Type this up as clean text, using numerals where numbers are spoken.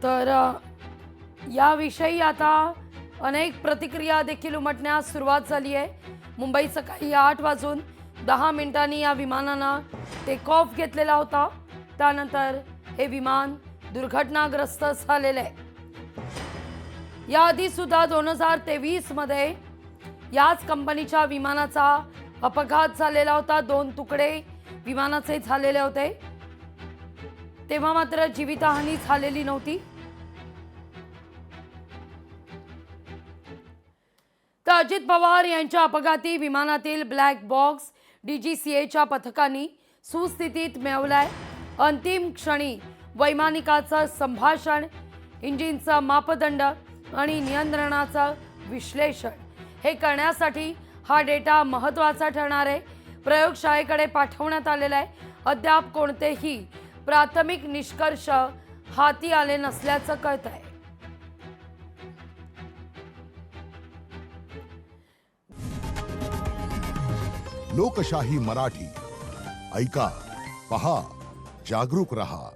तर याविषयी आता अनेक प्रतिक्रिया देखील उमटण्यास सुरुवात झाली आहे। मुंबई सकाळी 8:10 या विमानानं टेक ऑफ घेतलेला होता। त्यानंतर हे विमान दुर्घटनाग्रस्त झालेले आहे। याआधी सुद्धा 2023 मध्ये याच कंपनीच्या विमानाचा अपघात झालेला होता। 2 तुकडे विमानाचे झालेले होते, तेव्हा मात्र जीवितहानी झालेली नव्हती। तर अजित पवार यांच्या अपघाती विमानातील ब्लॅक बॉक्स DGCAच्या पथकांनी सुस्थितीत मिळवलाय। अंतिम क्षणी वैमानिकाचं संभाषण, इंजिनचा मापदंड आणि नियंत्रणाचं विश्लेषण हे करण्यासाठी हा डेटा महत्त्वाचा ठरणार आहे। प्रयोगशाळेकडे पाठवण्यात आलेला आहे। अद्याप कोणतेही प्राथमिक निष्कर्ष हाती आले नसल्याचं कळतंय। लोकशाही मराठी ऐका, पहा, जागरूक रहा।